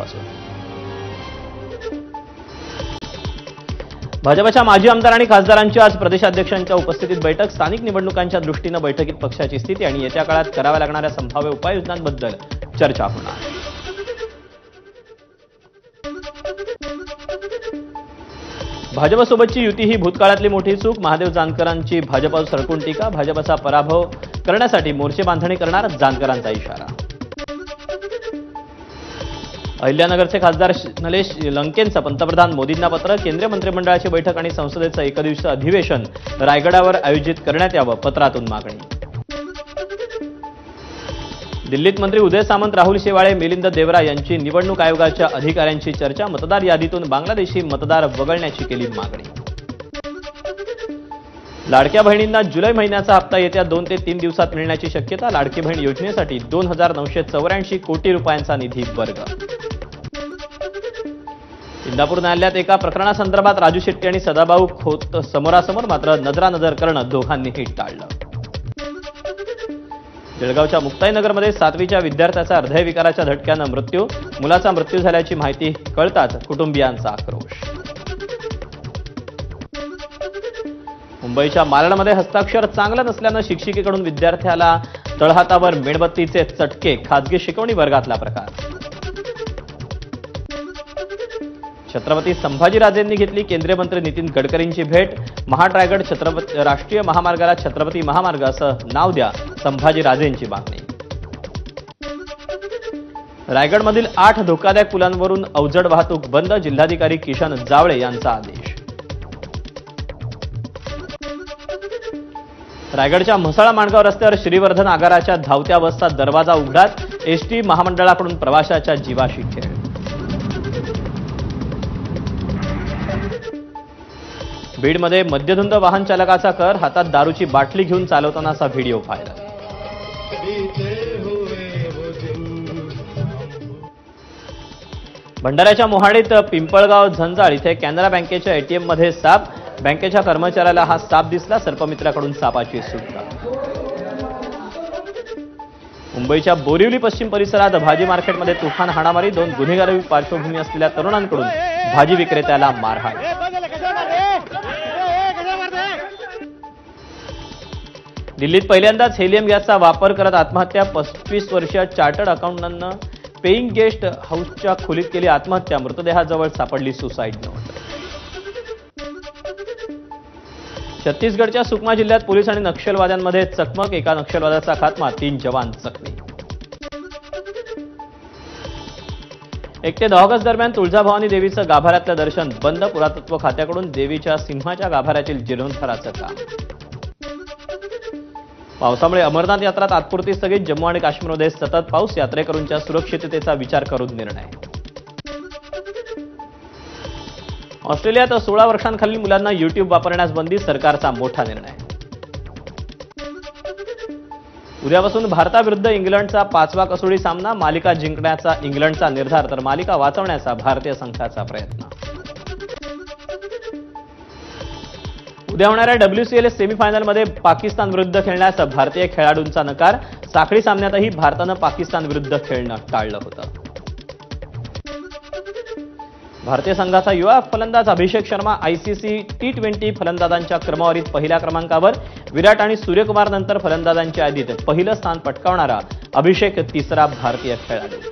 आजपासून। भाजपच्या माजी आमदार आणि खासदारांची आज प्रदेशाध्यक्षांच्या उपस्थितीत बैठक। स्थानिक निवडणुकांच्या दृष्टीने बैठकीत पक्षाची स्थिती आणि येत्या काळात कराव्या लागणाऱ्या संभाव्य उपाययोजनांबद्दल चर्चा होणार। भाजपसोबतची युती ही भूतकाळातली मोठी चूक। महादेव जानकरांची भाजपवर सडकून टीका। भाजपचा पराभव करण्यासाठी मोर्चे बांधणी करणार, जानकरांचा इशारा। अहिल्यानगरचे खासदार नलेश लंकेंचं पंतप्रधान मोदींना पत्र। केंद्रीय मंत्रिमंडळाची बैठक आणि संसदेचं एकदिवसीय अधिवेशन रायगडावर आयोजित करण्यात यावं, पत्रातून मागणी। दिल्लीत मंत्री उदय सामंत, राहुल शेवाळे, मिलिंद देवरा यांची निवडणूक आयोगाच्या अधिकाऱ्यांची चर्चा। मतदार यादीतून बांगलादेशी मतदार वगळण्याची केली मागणी। लाडक्या बहिणींना जुलै महिन्याचा हप्ता येत्या 2 ते 3 दिवसात मिळण्याची शक्यता। लाडकी बहीण योजनेसाठी 2,984 कोटी रुपयांचा निधी वर्ग। इंदापूर न्यायालयात एका प्रकरणासंदर्भात राजू शेट्टी आणि सदाभाऊ खोत समोरासमोर, मात्र नजरानजर करणं दोघांनीही टाळलं। जळगावच्या मुक्ताईनगरमध्ये 7वीच्या विद्यार्थ्याचा हृदयविकाराच्या झटक्यानं मृत्यू। मुलाचा मृत्यू झाल्याची माहिती कळताच कुटुंबियांचा आक्रोश। मुंबईच्या मालणमध्ये हस्ताक्षर चांगलं नसल्यानं शिक्षिकेकडून विद्यार्थ्याला तळहातावर मेणबत्तीचे चटके। खासगी शिकवणी वर्गातला प्रकार। छत्रपती संभाजीराजेंनी घेतली केंद्रीय मंत्री नितीन गडकरींची भेट। महाड-रायगड राष्ट्रीय महामार्गाला छत्रपती महामार्ग असं नाव द्या, संभाजीराजेंची मागणी। रायगडमधील 8 धोकादायक पुलांवरून अवजड वाहतूक बंद। जिल्हाधिकारी किशन जावळे यांचा आदेश। रायगडच्या म्हसळा माणगाव रस्त्यावर श्रीवर्धन आगाराच्या धावत्या बसचा दरवाजा उघडाच। एसटी महामंडळाकडून प्रवाशाच्या जीवाशी खेळ। बीडमध्ये मद्यधुंद वाहन चालकाचा कर। हातात दारूची बाटली घेऊन चालवतानाचा व्हिडिओ व्हायरल। भंडाऱ्याच्या मोहाडीत पिंपळगाव झंजाळ इथे कॅनरा बँकेच्या एटीएममध्ये साप। बँकेच्या कर्मचाऱ्याला हा साप दिसला। सर्पमित्राकडून सापाची सुटका। मुंबईच्या बोरिवली पश्चिम परिसरात भाजी मार्केटमध्ये तुफान हाणामारी। 2 गुन्हेगारी पार्श्वभूमी असलेल्या तरुणांकडून भाजी विक्रेत्याला मारहाण। दिल्लीत पहिल्यांदाच हेलियम गॅसचा वापर करत आत्महत्या। 35 वर्षीय चार्टर्ड अकाउंटंटनं पेईंग गेस्ट हाऊसच्या खोलीत केली आत्महत्या। मृतदेहाजवळ सापडली सुसाईड नोट। छत्तीसगडच्या सुकमा जिल्ह्यात पोलीस आणि नक्षलवाद्यांमध्ये चकमक। एका नक्षलवाद्याचा खात्मा, 3 जवान जखमी। 1 ते 10 ऑगस्ट दरम्यान तुळजाभवानी देवीचं गाभाऱ्यातलं दर्शन बंद। पुरातत्व खात्याकडून देवीच्या सिंहाच्या गाभाऱ्यातील जीर्णोद्धाराचं काम। पावसामुळे अमरनाथ यात्रा तात्पुरती स्थगित। जम्मू आणि काश्मीरमध्ये सतत पाऊस। यात्रेकरूंच्या सुरक्षिततेचा विचार करून निर्णय। ऑस्ट्रेलियात 16 वर्षांखालील मुलांना युट्यूब वापरण्यास बंदी। सरकारचा मोठा निर्णय। उद्यापासून भारताविरुद्ध इंग्लंडचा 5वा कसोटी सामना। मालिका जिंकण्याचा इंग्लंडचा निर्धार तर मालिका वाचवण्याचा भारतीय संघाचा प्रयत्न। उद्या होणाऱ्या WCL सेमीफायनलमध्ये पाकिस्तान विरुद्ध खेळण्यास भारतीय खेळाडूंचा नकार। साखळी सामन्यातही भारतानं पाकिस्तान विरुद्ध खेळणं टाळलं होतं। भारतीय संघाचा युवा फलंदाज अभिषेक शर्मा ICC T20 फलंदाजांच्या क्रमवारीत पहिल्या क्रमांकावर। विराट आणि सूर्यकुमार नंतर फलंदाजांच्या यादीत पहिलं स्थान पटकावणारा अभिषेक 3रा भारतीय खेळाडू।